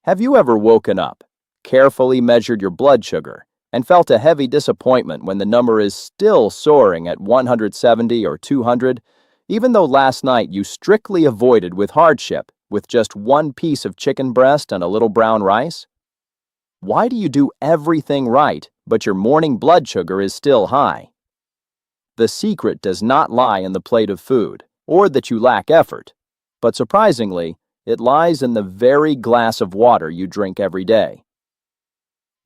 Have you ever woken up, carefully measured your blood sugar, and felt a heavy disappointment when the number is still soaring at 170 or 200, even though last night you strictly avoided with hardship with just one piece of chicken breast and a little brown rice? Why do you do everything right, but your morning blood sugar is still high? The secret does not lie in the plate of food, or that you lack effort, but surprisingly, it lies in the very glass of water you drink every day.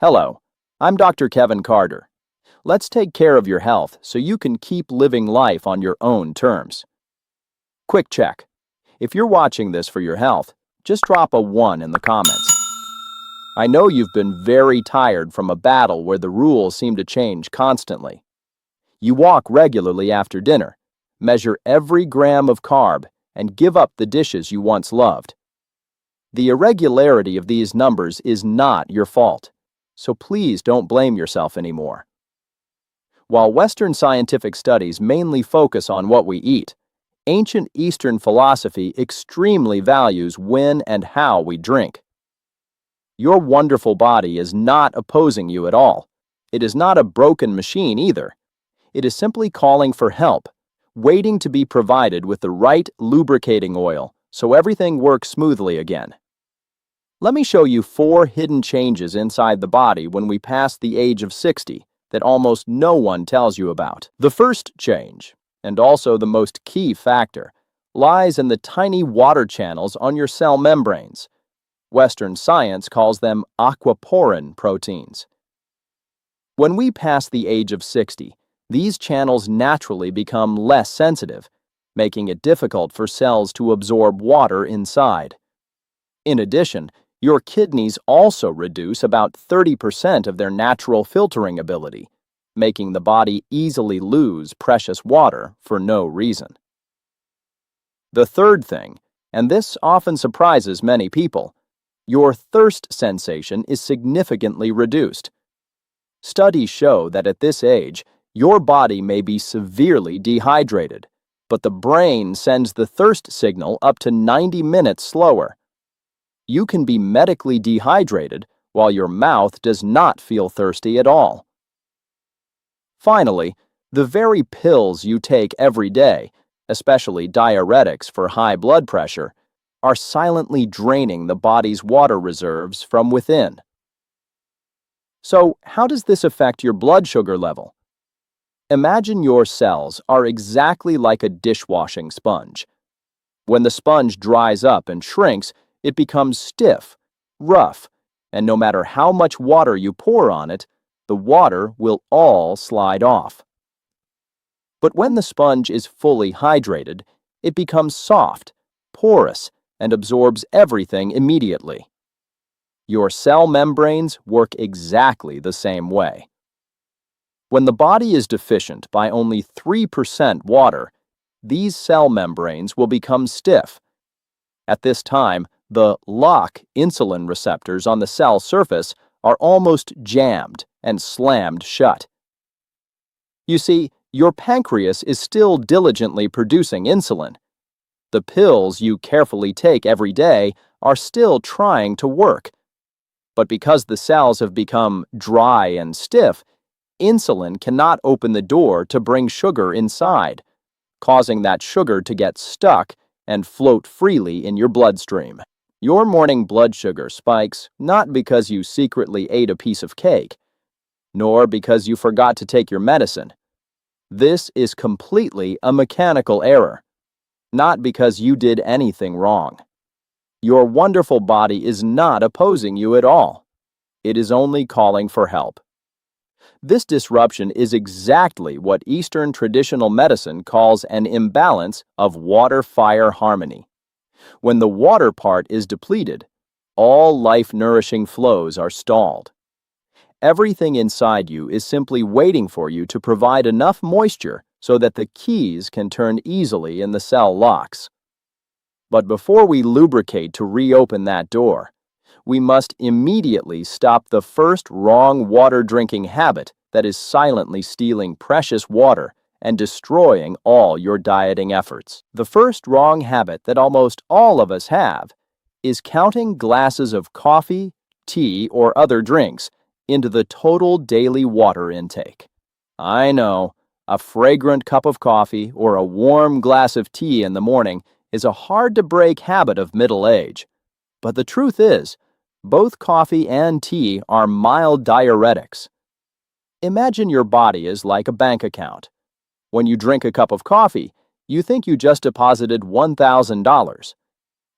Hello, I'm Dr. Kevin Carter. Let's take care of your health so you can keep living life on your own terms. Quick check. If you're watching this for your health, just drop a 1 in the comments. I know you've been very tired from a battle where the rules seem to change constantly. You walk regularly after dinner, measure every gram of carb, and give up the dishes you once loved. The irregularity of these numbers is not your fault, so please don't blame yourself anymore. While Western scientific studies mainly focus on what we eat, ancient Eastern philosophy extremely values when and how we drink. Your wonderful body is not opposing you at all. It is not a broken machine either. It is simply calling for help, waiting to be provided with the right lubricating oil so everything works smoothly again. Let me show you 4 hidden changes inside the body when we pass the age of 60 that almost no one tells you about. The first change, and also the most key factor, lies in the tiny water channels on your cell membranes. Western science calls them aquaporin proteins. When we pass the age of 60, these channels naturally become less sensitive, making it difficult for cells to absorb water inside. In addition, your kidneys also reduce about 30% of their natural filtering ability, making the body easily lose precious water for no reason. The third thing, and this often surprises many people, your thirst sensation is significantly reduced. Studies show that at this age, your body may be severely dehydrated, but the brain sends the thirst signal up to 90 minutes slower. You can be medically dehydrated while your mouth does not feel thirsty at all. Finally, the very pills you take every day, especially diuretics for high blood pressure, are silently draining the body's water reserves from within. So, how does this affect your blood sugar level? Imagine your cells are exactly like a dishwashing sponge. When the sponge dries up and shrinks, it becomes stiff, rough, and no matter how much water you pour on it, the water will all slide off. But when the sponge is fully hydrated, it becomes soft, porous, and absorbs everything immediately. Your cell membranes work exactly the same way. When the body is deficient by only 3% water, these cell membranes will become stiff. At this time, the lock insulin receptors on the cell surface are almost jammed and slammed shut. You see, your pancreas is still diligently producing insulin. The pills you carefully take every day are still trying to work. But because the cells have become dry and stiff, insulin cannot open the door to bring sugar inside, causing that sugar to get stuck and float freely in your bloodstream. Your morning blood sugar spikes not because you secretly ate a piece of cake, nor because you forgot to take your medicine. This is completely a mechanical error, not because you did anything wrong. Your wonderful body is not opposing you at all. It is only calling for help. This disruption is exactly what Eastern traditional medicine calls an imbalance of water-fire harmony. When the water part is depleted, all life-nourishing flows are stalled. Everything inside you is simply waiting for you to provide enough moisture so that the keys can turn easily in the cell locks. But before we lubricate to reopen that door, we must immediately stop the first wrong water-drinking habit that is silently stealing precious water and destroying all your dieting efforts. The first wrong habit that almost all of us have is counting glasses of coffee, tea, or other drinks into the total daily water intake. I know, a fragrant cup of coffee or a warm glass of tea in the morning is a hard-to-break habit of middle age. But the truth is, both coffee and tea are mild diuretics. Imagine your body is like a bank account. When you drink a cup of coffee, you think you just deposited $1,000.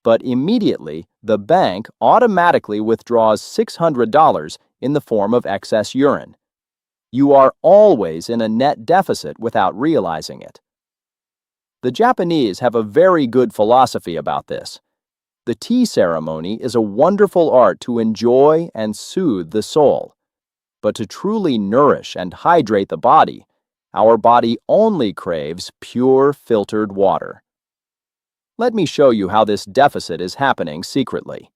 But immediately, the bank automatically withdraws $600 in the form of excess urine. You are always in a net deficit without realizing it. The Japanese have a very good philosophy about this. The tea ceremony is a wonderful art to enjoy and soothe the soul. But to truly nourish and hydrate the body, our body only craves pure filtered water. Let me show you how this deficit is happening secretly.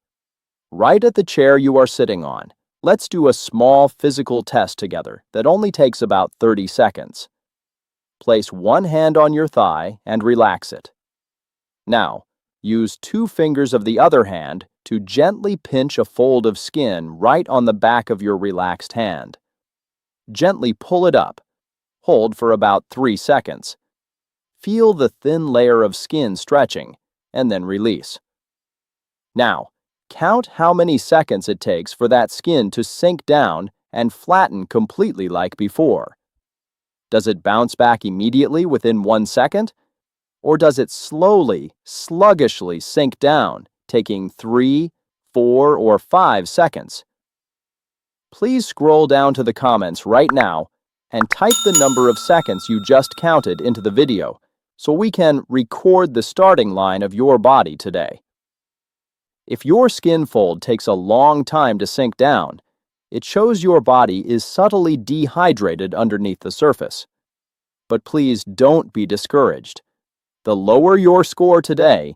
Right at the chair you are sitting on, let's do a small physical test together that only takes about 30 seconds. Place one hand on your thigh and relax it. Now, use 2 fingers of the other hand to gently pinch a fold of skin right on the back of your relaxed hand. Gently pull it up. Hold for about 3 seconds. Feel the thin layer of skin stretching, and then release. Now, count how many seconds it takes for that skin to sink down and flatten completely like before. Does it bounce back immediately within 1 second? Or does it slowly, sluggishly sink down, taking 3, 4, or 5 seconds? Please scroll down to the comments right now and type the number of seconds you just counted into the video so we can record the starting line of your body today. If your skin fold takes a long time to sink down, it shows your body is subtly dehydrated underneath the surface. But please don't be discouraged. The lower your score today,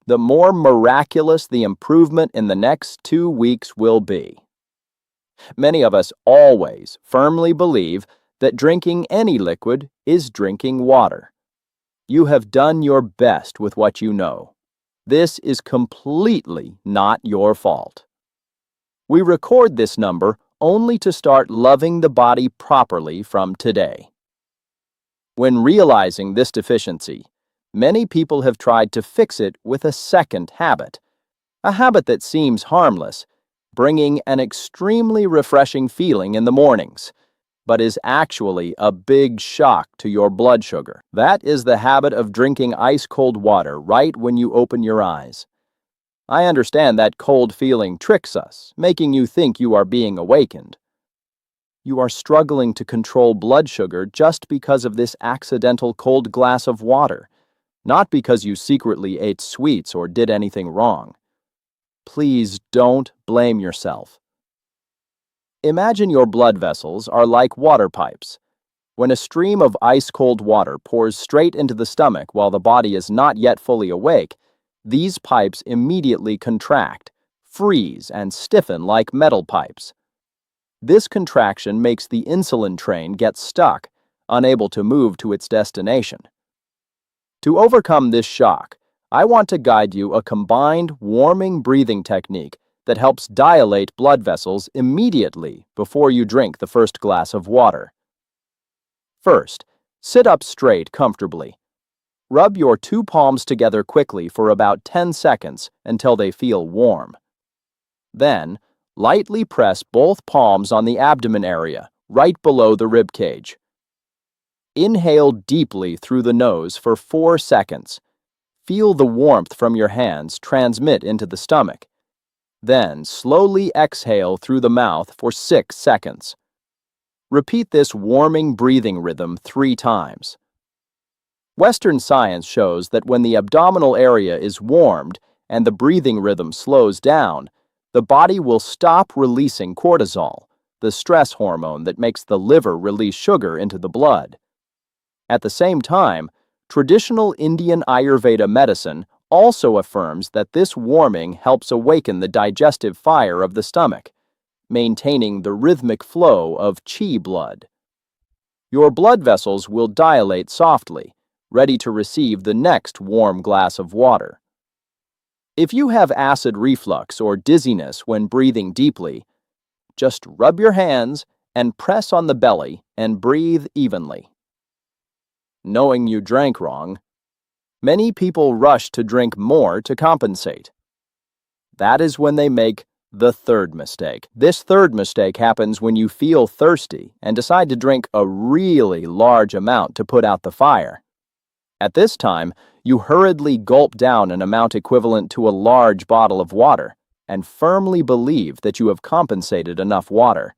the more miraculous the improvement in the next 2 weeks will be. Many of us always firmly believe that drinking any liquid is drinking water. You have done your best with what you know. This is completely not your fault. We record this number only to start loving the body properly from today. When realizing this deficiency, many people have tried to fix it with a second habit, a habit that seems harmless, bringing an extremely refreshing feeling in the mornings, but is actually a big shock to your blood sugar. That is the habit of drinking ice-cold water right when you open your eyes. I understand that cold feeling tricks us, making you think you are being awakened. You are struggling to control blood sugar just because of this accidental cold glass of water, not because you secretly ate sweets or did anything wrong. Please don't blame yourself. Imagine your blood vessels are like water pipes. When a stream of ice-cold water pours straight into the stomach while the body is not yet fully awake, these pipes immediately contract, freeze, and stiffen like metal pipes. This contraction makes the insulin train get stuck, unable to move to its destination. To overcome this shock, I want to guide you a combined warming breathing technique that helps dilate blood vessels immediately before you drink the first glass of water. First, sit up straight comfortably. Rub your 2 palms together quickly for about 10 seconds until they feel warm. Then, lightly press both palms on the abdomen area, right below the rib cage. Inhale deeply through the nose for 4 seconds. Feel the warmth from your hands transmit into the stomach. Then, slowly exhale through the mouth for 6 seconds. Repeat this warming breathing rhythm 3 times. Western science shows that when the abdominal area is warmed and the breathing rhythm slows down, the body will stop releasing cortisol, the stress hormone that makes the liver release sugar into the blood. At the same time, traditional Indian Ayurveda medicine also affirms that this warming helps awaken the digestive fire of the stomach, maintaining the rhythmic flow of qi blood. Your blood vessels will dilate softly, ready to receive the next warm glass of water. If you have acid reflux or dizziness when breathing deeply, just rub your hands and press on the belly and breathe evenly. Knowing you drank wrong, many people rush to drink more to compensate. That is when they make the third mistake. This third mistake happens when you feel thirsty and decide to drink a really large amount to put out the fire. At this time, you hurriedly gulp down an amount equivalent to a large bottle of water and firmly believe that you have compensated enough water.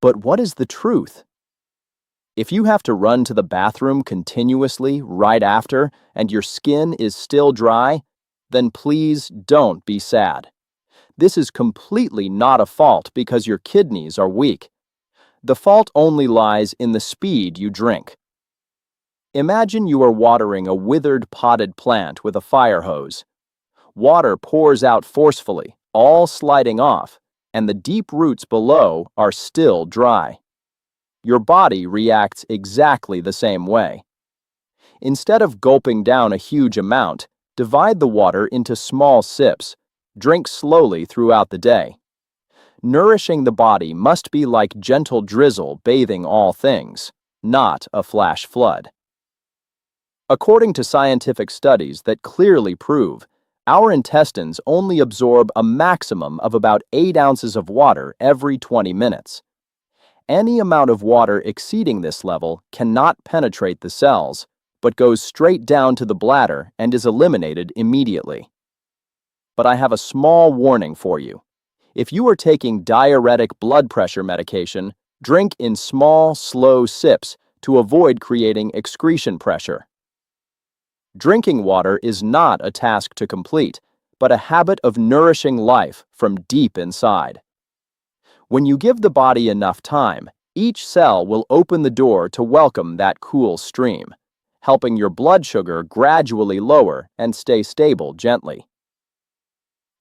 But what is the truth? If you have to run to the bathroom continuously right after and your skin is still dry, then please don't be sad. This is completely not a fault because your kidneys are weak. The fault only lies in the speed you drink. Imagine you are watering a withered potted plant with a fire hose. Water pours out forcefully, all sliding off, and the deep roots below are still dry. Your body reacts exactly the same way. Instead of gulping down a huge amount, divide the water into small sips. Drink slowly throughout the day. Nourishing the body must be like gentle drizzle bathing all things, not a flash flood. According to scientific studies that clearly prove, our intestines only absorb a maximum of about 8 ounces of water every 20 minutes. Any amount of water exceeding this level cannot penetrate the cells, but goes straight down to the bladder and is eliminated immediately. But I have a small warning for you. If you are taking diuretic blood pressure medication, drink in small, slow sips to avoid creating excretion pressure. Drinking water is not a task to complete, but a habit of nourishing life from deep inside. When you give the body enough time, each cell will open the door to welcome that cool stream, helping your blood sugar gradually lower and stay stable gently.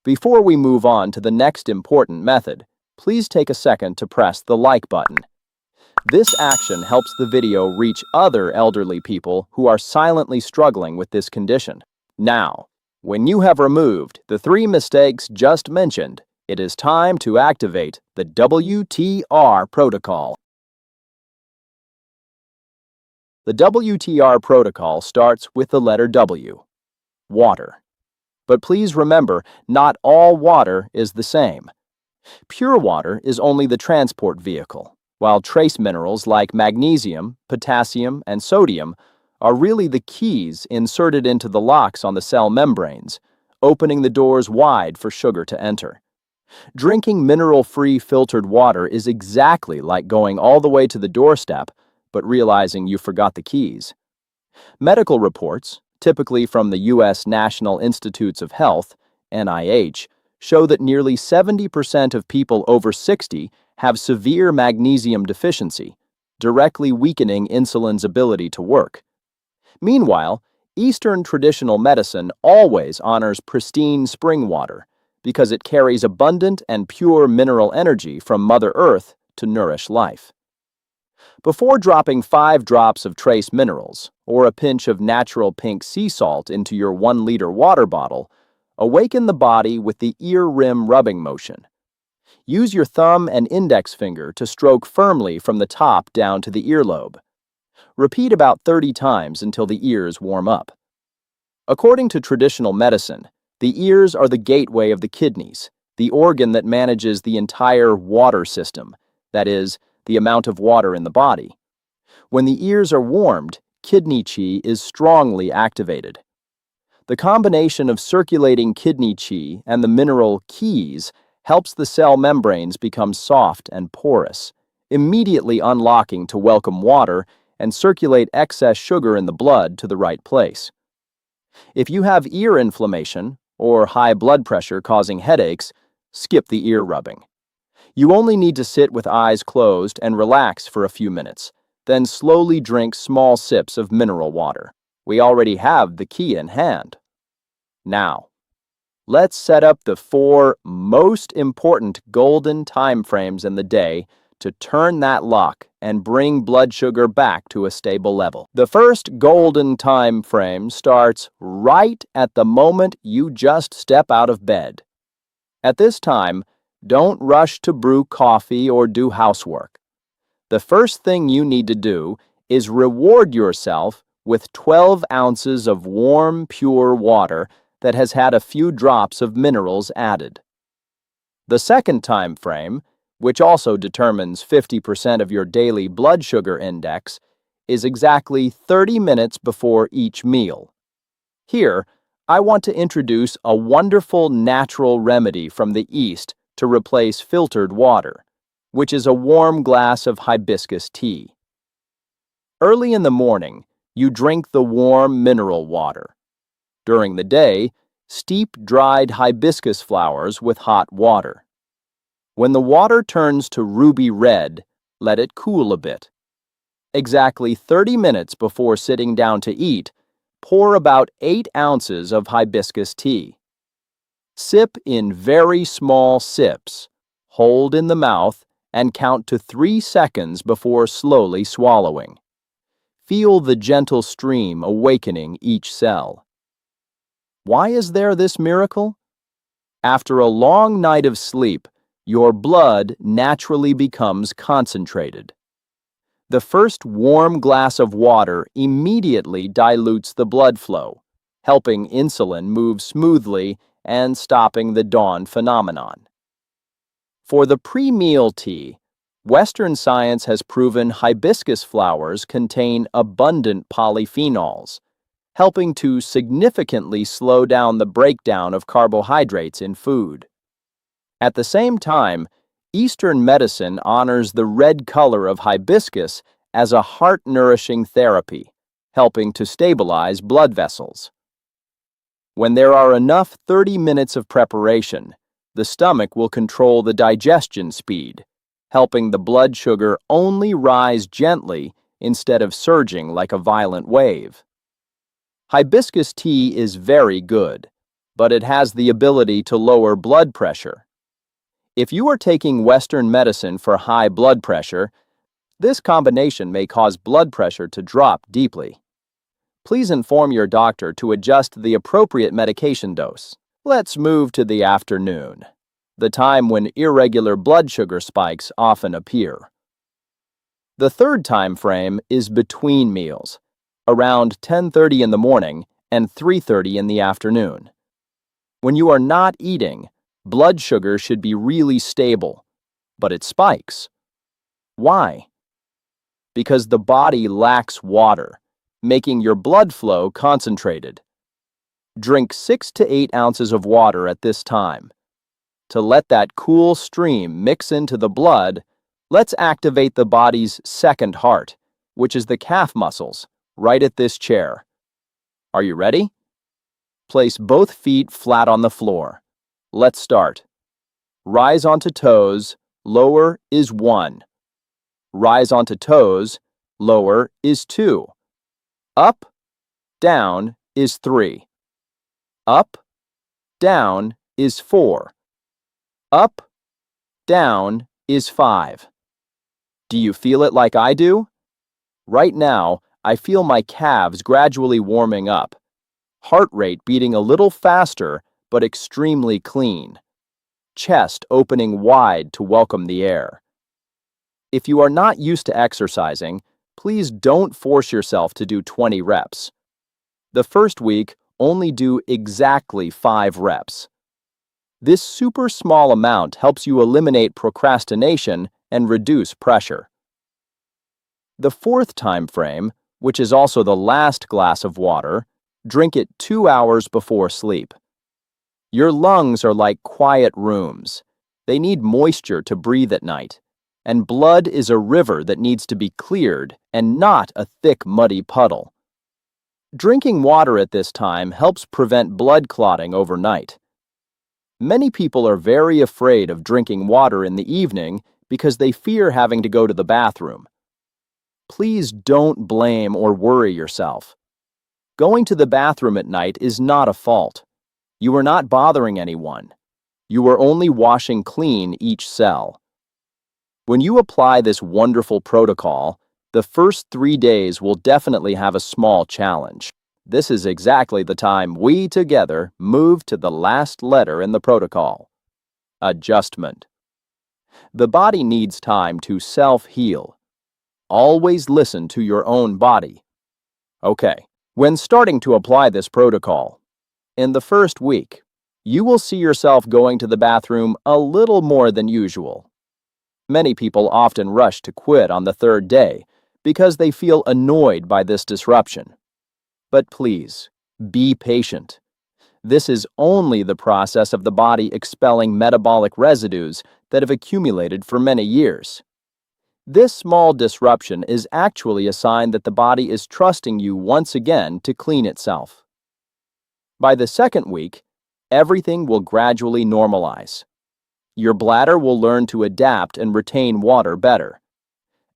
Before we move on to the next important method, please take a second to press the like button. This action helps the video reach other elderly people who are silently struggling with this condition. Now, when you have removed the 3 mistakes just mentioned, it is time to activate the WTR Protocol. The WTR Protocol starts with the letter W, water. But please remember, not all water is the same. Pure water is only the transport vehicle, while trace minerals like magnesium, potassium, and sodium are really the keys inserted into the locks on the cell membranes, opening the doors wide for sugar to enter. Drinking mineral-free filtered water is exactly like going all the way to the doorstep, but realizing you forgot the keys. Medical reports, typically from the U.S. National Institutes of Health, NIH, show that nearly 70% of people over 60 have severe magnesium deficiency, directly weakening insulin's ability to work. Meanwhile, Eastern traditional medicine always honors pristine spring water because it carries abundant and pure mineral energy from Mother Earth to nourish life. Before dropping 5 drops of trace minerals or a pinch of natural pink sea salt into your 1-liter water bottle, awaken the body with the ear rim rubbing motion. Use your thumb and index finger to stroke firmly from the top down to the earlobe. Repeat about 30 times until the ears warm up. According to traditional medicine, the ears are the gateway of the kidneys, the organ that manages the entire water system, that is, the amount of water in the body. When the ears are warmed, kidney qi is strongly activated. The combination of circulating kidney qi and the mineral keys helps the cell membranes become soft and porous, immediately unlocking to welcome water and circulate excess sugar in the blood to the right place. If you have ear inflammation or high blood pressure causing headaches, skip the ear rubbing. You only need to sit with eyes closed and relax for a few minutes, then slowly drink small sips of mineral water. We already have the key in hand. Now, let's set up the 4 most important golden time frames in the day to turn that lock and bring blood sugar back to a stable level. The first golden time frame starts right at the moment you just step out of bed. At this time, don't rush to brew coffee or do housework. The first thing you need to do is reward yourself with 12 ounces of warm, pure water that has had a few drops of minerals added. The second time frame, which also determines 50% of your daily blood sugar index, is exactly 30 minutes before each meal. Here, I want to introduce a wonderful natural remedy from the East to replace filtered water, which is a warm glass of hibiscus tea. Early in the morning, you drink the warm mineral water. During the day, steep dried hibiscus flowers with hot water. When the water turns to ruby red, let it cool a bit. Exactly 30 minutes before sitting down to eat, pour about 8 ounces of hibiscus tea. Sip in very small sips, hold in the mouth, and count to 3 seconds before slowly swallowing. Feel the gentle stream awakening each cell. Why is there this miracle? After a long night of sleep, your blood naturally becomes concentrated. The first warm glass of water immediately dilutes the blood flow, helping insulin move smoothly and stopping the dawn phenomenon. For the pre-meal tea, Western science has proven hibiscus flowers contain abundant polyphenols, helping to significantly slow down the breakdown of carbohydrates in food. At the same time, Eastern medicine honors the red color of hibiscus as a heart-nourishing therapy, helping to stabilize blood vessels. When there are enough 30 minutes of preparation, the stomach will control the digestion speed, helping the blood sugar only rise gently instead of surging like a violent wave. Hibiscus tea is very good, but it has the ability to lower blood pressure. If you are taking Western medicine for high blood pressure, this combination may cause blood pressure to drop deeply. Please inform your doctor to adjust the appropriate medication dose. Let's move to the afternoon, the time when irregular blood sugar spikes often appear. The third time frame is between meals, around 10:30 in the morning and 3:30 in the afternoon. When you are not eating, blood sugar should be really stable, but it spikes. Why? Because the body lacks water, making your blood flow concentrated. Drink 6 to 8 ounces of water at this time. To let that cool stream mix into the blood, let's activate the body's second heart, which is the calf muscles, right at this chair. Are you ready? Place both feet flat on the floor. Let's start. Rise onto toes, lower is 1. Rise onto toes, lower is 2. Up, down is 3. Up, down is 4. Up, down is 5. Do you feel it like I do? Right now, I feel my calves gradually warming up, heart rate beating a little faster but extremely clean, chest opening wide to welcome the air. If you are not used to exercising, please don't force yourself to do 20 reps. The first week, only do exactly 5 reps. This super small amount helps you eliminate procrastination and reduce pressure. The fourth time frame, which is also the last glass of water, drink it 2 hours before sleep. Your lungs are like quiet rooms. They need moisture to breathe at night, and blood is a river that needs to be cleared and not a thick, muddy puddle. Drinking water at this time helps prevent blood clotting overnight. Many people are very afraid of drinking water in the evening because they fear having to go to the bathroom. Please don't blame or worry yourself. Going to the bathroom at night is not a fault. You are not bothering anyone. You are only washing clean each cell. When you apply this wonderful protocol, the first 3 days will definitely have a small challenge. This is exactly the time we together move to the last letter in the protocol: adjustment. The body needs time to self-heal. Always listen to your own body. Okay, when starting to apply this protocol, in the first week, you will see yourself going to the bathroom a little more than usual. Many people often rush to quit on the 3rd day because they feel annoyed by this disruption. But please, be patient. This is only the process of the body expelling metabolic residues that have accumulated for many years. This small disruption is actually a sign that the body is trusting you once again to clean itself. By the 2nd week, everything will gradually normalize. Your bladder will learn to adapt and retain water better.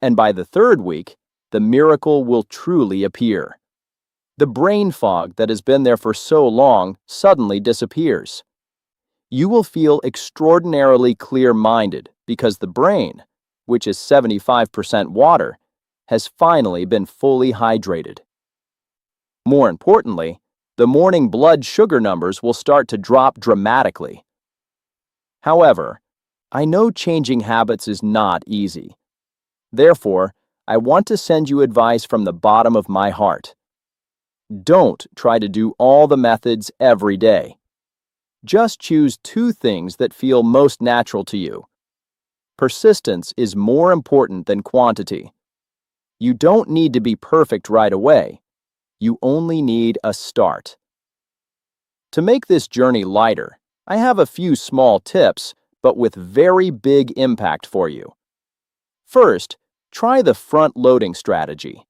And by the 3rd week, the miracle will truly appear. The brain fog that has been there for so long suddenly disappears. You will feel extraordinarily clear-minded because the brain, which is 75% water, has finally been fully hydrated. More importantly, the morning blood sugar numbers will start to drop dramatically. However, I know changing habits is not easy. Therefore, I want to send you advice from the bottom of my heart. Don't try to do all the methods every day. Just choose 2 things that feel most natural to you. Persistence is more important than quantity. You don't need to be perfect right away. You only need a start. To make this journey lighter, I have a few small tips, but with very big impact for you. First, try the front-loading strategy.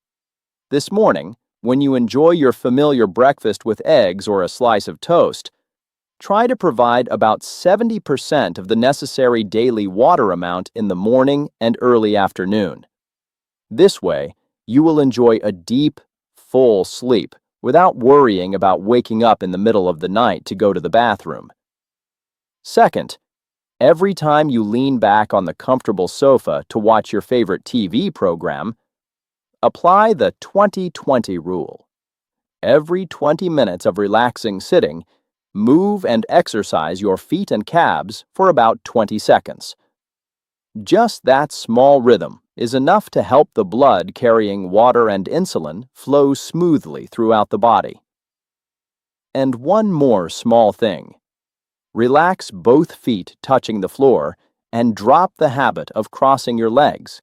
This morning, when you enjoy your familiar breakfast with eggs or a slice of toast, try to provide about 70% of the necessary daily water amount in the morning and early afternoon. This way, you will enjoy a deep, full sleep without worrying about waking up in the middle of the night to go to the bathroom. Second, every time you lean back on the comfortable sofa to watch your favorite TV program, apply the 20-20 rule. Every 20 minutes of relaxing sitting, move and exercise your feet and calves for about 20 seconds. Just that small rhythm is enough to help the blood carrying water and insulin flow smoothly throughout the body. And one more small thing. Relax both feet touching the floor and drop the habit of crossing your legs,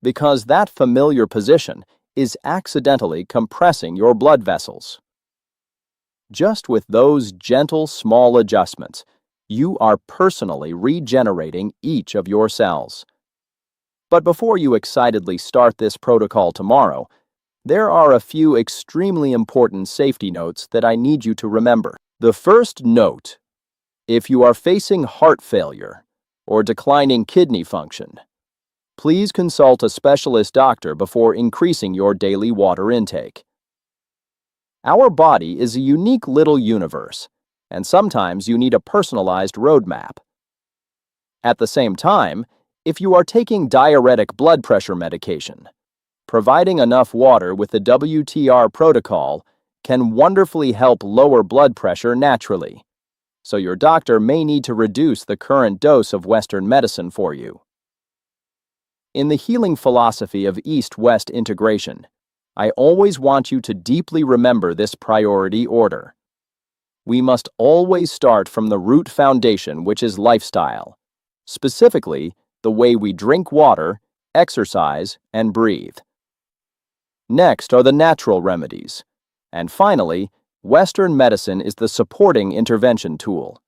because that familiar position is accidentally compressing your blood vessels. Just with those gentle, small adjustments, you are personally regenerating each of your cells. But before you excitedly start this protocol tomorrow, there are a few extremely important safety notes that I need you to remember. The first note: if you are facing heart failure or declining kidney function, please consult a specialist doctor before increasing your daily water intake. Our body is a unique little universe, and sometimes you need a personalized roadmap. At the same time, if you are taking diuretic blood pressure medication, providing enough water with the WTR Protocol can wonderfully help lower blood pressure naturally, so your doctor may need to reduce the current dose of Western medicine for you. In the healing philosophy of East-West integration, I always want you to deeply remember this priority order. We must always start from the root foundation, which is lifestyle, specifically the way we drink water, exercise, and breathe. Next are the natural remedies. And finally, Western medicine is the supporting intervention tool.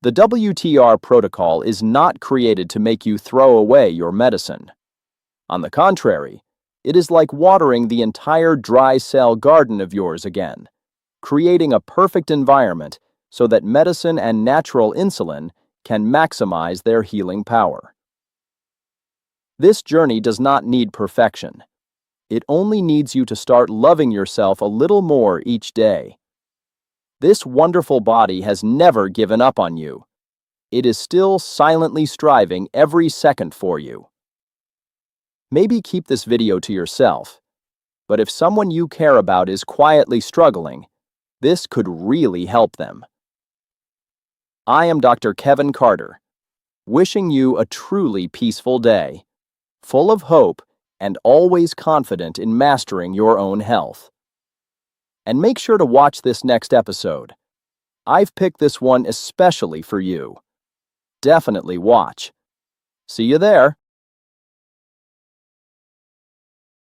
The WTR protocol is not created to make you throw away your medicine. On the contrary, it is like watering the entire dry cell garden of yours again, creating a perfect environment so that medicine and natural insulin can maximize their healing power. This journey does not need perfection. It only needs you to start loving yourself a little more each day. This wonderful body has never given up on you. it is still silently striving every second for you. Maybe keep this video to yourself, but if someone you care about is quietly struggling, this could really help them. I am Dr. Kevin Carter, wishing you a truly peaceful day, full of hope and always confident in mastering your own health. And make sure to watch this next episode. I've picked this one especially for you. Definitely watch. See you there.